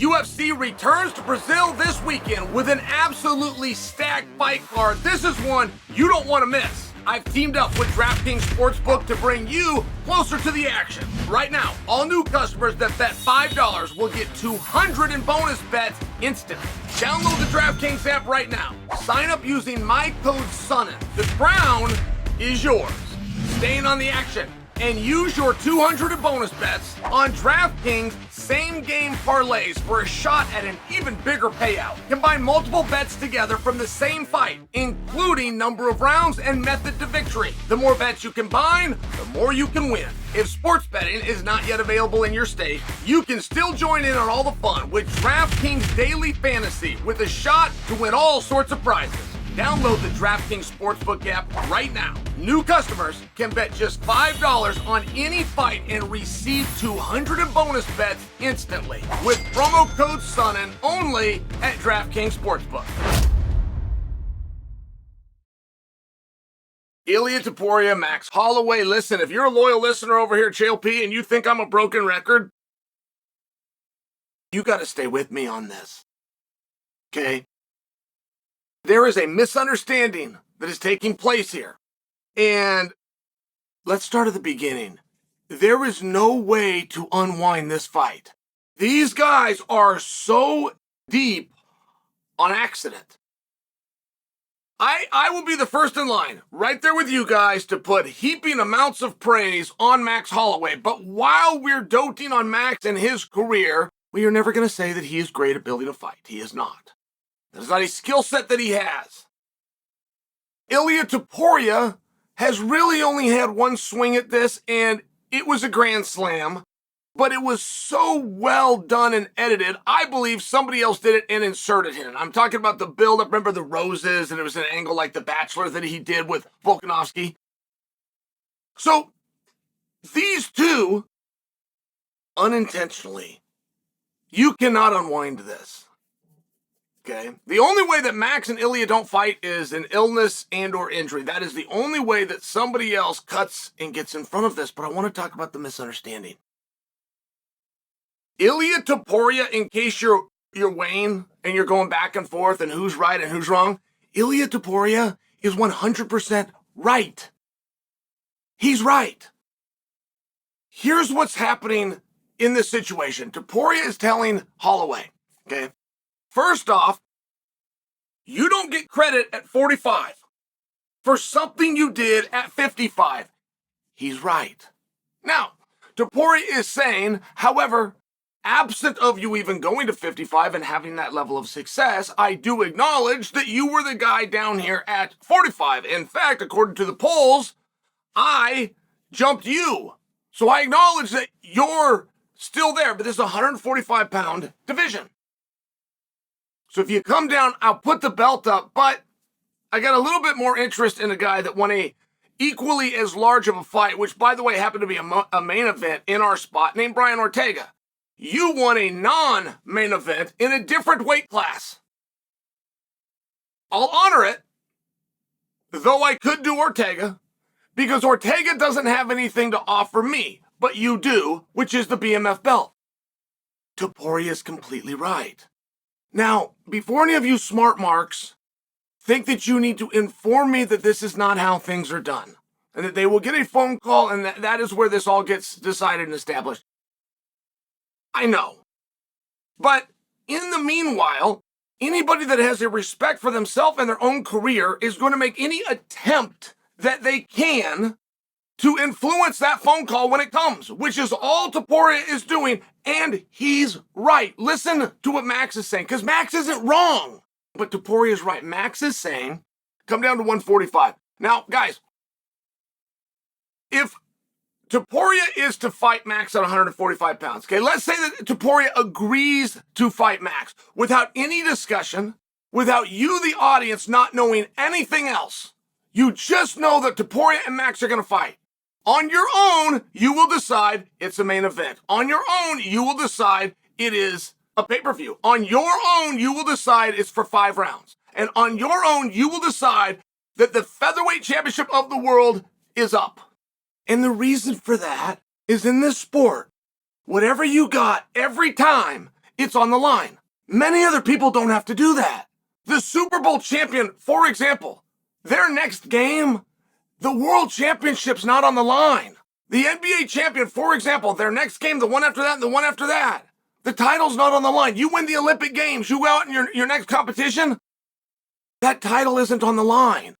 UFC returns to Brazil this weekend with an absolutely stacked fight card. This is one you don't want to miss. I've teamed up with DraftKings Sportsbook to bring you closer to the action. Right now, all new customers that bet $5 will get $200 in bonus bets instantly. Download the DraftKings app right now. Sign up using my code Sonnen. The crown is yours. Staying on the action and use your $200 in bonus bets on DraftKings same-game parlays for a shot at an even bigger payout. Combine multiple bets together from the same fight, including number of rounds and method to victory. The more bets you combine, the more you can win. If sports betting is not yet available in your state, you can still join in on all the fun with DraftKings Daily Fantasy with a shot to win all sorts of prizes. Download the DraftKings Sportsbook app right now. New customers can bet just $5 on any fight and receive $200 in bonus bets instantly with promo code Sonnen only at DraftKings Sportsbook. Ilia Topuria, Max Holloway. Listen, if you're a loyal listener over here at Chael P and you think I'm a broken record, you got to stay with me on this. Okay? There is a misunderstanding that is taking place here. And let's start at the beginning. There is no way to unwind this fight. These guys are so deep on accident. I will be the first in line, right there with you guys, to put heaping amounts of praise on Max Holloway. But while we're doting on Max and his career, we are never going to say that he is great at building a fight. He is not. That is not a skill set that he has. Ilia Topuria has really only had one swing at this, and it was a grand slam, but it was so well done and edited, I believe somebody else did it and inserted him. I'm talking about the build-up, remember the roses, and it was an angle like The Bachelor that he did with Volkanovski. So, these two, unintentionally, you cannot unwind this. Okay. The only way that Max and Ilia don't fight is an illness and or injury. That is the only way that somebody else cuts and gets in front of this. But I want to talk about the misunderstanding. Ilia Topuria, in case you're weighing and you're going back and forth and who's right and who's wrong, Ilia Topuria is 100% right. He's right. Here's what's happening in this situation. Topuria is telling Holloway, okay, first off, you don't get credit at 45 for something you did at 55. He's right. Now, Topuria is saying, however, absent of you even going to 55 and having that level of success, I do acknowledge that you were the guy down here at 45. In fact, according to the polls, I jumped you. So I acknowledge that you're still there, but this is a 145-pound division. So if you come down, I'll put the belt up, but I got a little bit more interest in a guy that won a equally as large of a fight, which, by the way, happened to be a main event in our spot, named Brian Ortega. You won a non-main event in a different weight class. I'll honor it, though I could do Ortega, because Ortega doesn't have anything to offer me, but you do, which is the BMF belt. Topuria is completely right. Now, before any of you smart marks think that you need to inform me that this is not how things are done, and that they will get a phone call and that is where this all gets decided and established, I know. But in the meanwhile, anybody that has a respect for themselves and their own career is going to make any attempt that they can to influence that phone call when it comes, which is all Topuria is doing, and he's right. Listen to what Max is saying, because Max isn't wrong, but Topuria is right. Max is saying, come down to 145. Now, guys, if Topuria is to fight Max at 145 pounds, okay, let's say that Topuria agrees to fight Max without any discussion, without you, the audience, not knowing anything else. You just know that Topuria and Max are going to fight. On your own, you will decide it's a main event. On your own, you will decide it is a pay-per-view. On your own, you will decide it's for 5 rounds. And on your own, you will decide that the featherweight championship of the world is up. And the reason for that is in this sport, whatever you got every time it's on the line. Many other people don't have to do that. The Super Bowl champion, for example, their next game, the World Championship's not on the line. The NBA champion, for example, their next game, the one after that and the one after that, the title's not on the line. You win the Olympic Games, you go out in your next competition, that title isn't on the line.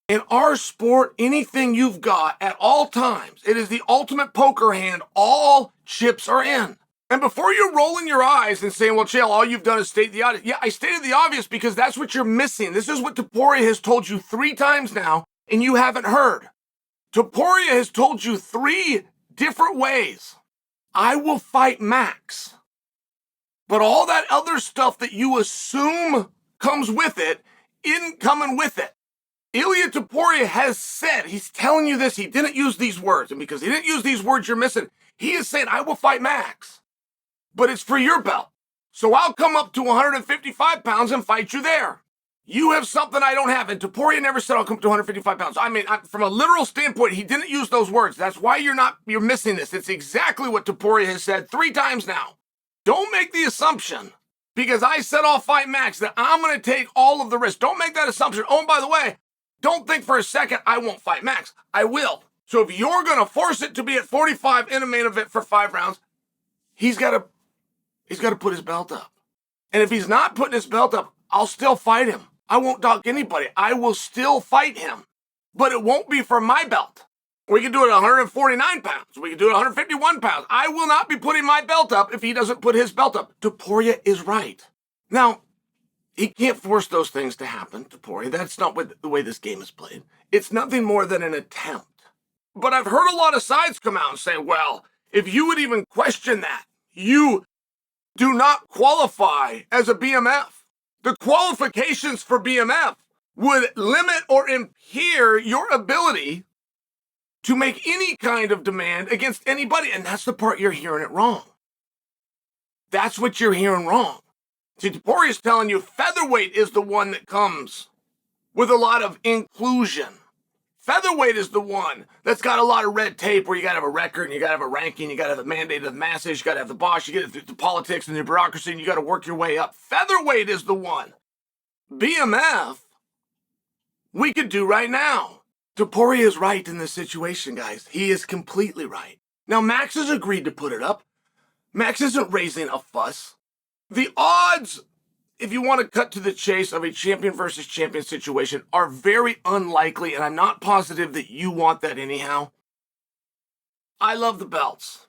In our sport, anything you've got at all times, it is the ultimate poker hand. All chips are in. And before you're rolling your eyes and saying, well, Chael, all you've done is state the obvious. Yeah, I stated the obvious because that's what you're missing. This is what Topuria has told you 3 times now, and you haven't heard. Topuria has told you 3 different ways. I will fight Max. But all that other stuff that you assume comes with it isn't coming with it. Ilia Topuria has said, he's telling you this, he didn't use these words. And because he didn't use these words, you're missing. He is saying, I will fight Max. But it's for your belt. So I'll come up to 155 pounds and fight you there. You have something I don't have. And Topuria never said I'll come to 155 pounds. I mean, from a literal standpoint, he didn't use those words. That's why you're missing this. It's exactly what Topuria has said 3 times now. Don't make the assumption, because I said I'll fight Max, that I'm going to take all of the risk. Don't make that assumption. Oh, and by the way, don't think for a second I won't fight Max. I will. So if you're going to force it to be at 45 in a main event for 5 rounds, he's got to put his belt up. And if he's not putting his belt up, I'll still fight him. I won't dog anybody. I will still fight him. But it won't be for my belt. We can do it at 149 pounds. We can do it at 151 pounds. I will not be putting my belt up if he doesn't put his belt up. Topuria is right. Now, he can't force those things to happen, Topuria. That's not the way this game is played. It's nothing more than an attempt. But I've heard a lot of sides come out and say, well, if you would even question that, you do not qualify as a BMF. The qualifications for BMF would limit or impair your ability to make any kind of demand against anybody. And that's the part you're hearing it wrong. That's what you're hearing wrong. See, Topuria's telling you featherweight is the one that comes with a lot of inclusion. Featherweight is the one that's got a lot of red tape where you got to have a record and you got to have a ranking, you got to have a mandate of the masses, you got to have the boss, you get the politics and the bureaucracy, and you got to work your way up. Featherweight is the one. BMF, we could do right now. Topuria is right in this situation, guys. He is completely right. Now, Max has agreed to put it up. Max isn't raising a fuss. The odds, if you want to cut to the chase of a champion versus champion situation, are very unlikely, and I'm not positive that you want that anyhow. I love the belts,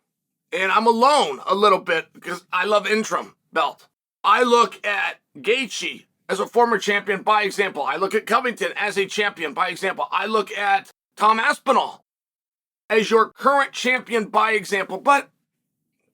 and I'm alone a little bit because I love interim belt. I look at Gaethje as a former champion by example. I look at Covington as a champion by example. I look at Tom Aspinall as your current champion by example, but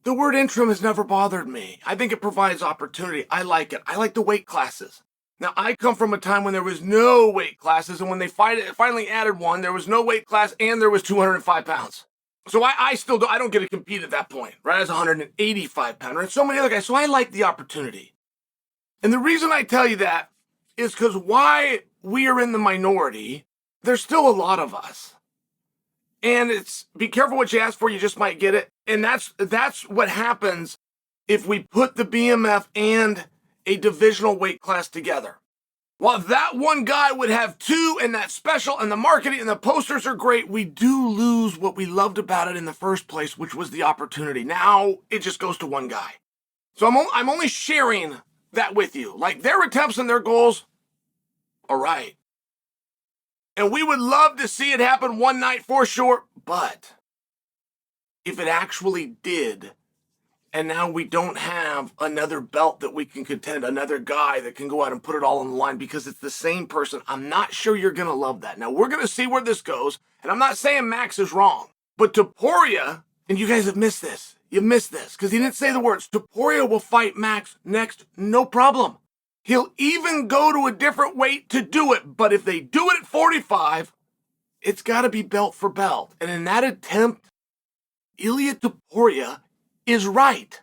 the word interim has never bothered me. I think it provides opportunity. I like it. I like the weight classes. Now, I come from a time when there was no weight classes, and when they finally added one, there was no weight class, and there was 205 pounds. So I don't get to compete at that point, right? As a 185 pounder, and so many other guys. So I like the opportunity. And the reason I tell you that is because why we are in the minority, there's still a lot of us. And it's, be careful what you ask for, you just might get it. And that's what happens if we put the BMF and a divisional weight class together. While that one guy would have 2 and that's special and the marketing and the posters are great, we do lose what we loved about it in the first place, which was the opportunity. Now it just goes to one guy. So I'm only sharing that with you. Like, their attempts and their goals are right. And we would love to see it happen one night for sure, but if it actually did, and now we don't have another belt that we can contend, another guy that can go out and put it all on the line because it's the same person, I'm not sure you're going to love that. Now, we're going to see where this goes, and I'm not saying Max is wrong, but Topuria, and you guys have missed this. You missed this because he didn't say the words. Topuria will fight Max next, no problem. He'll even go to a different weight to do it, but if they do it at 45, it's got to be belt for belt. And in that attempt, Ilia Topuria is right.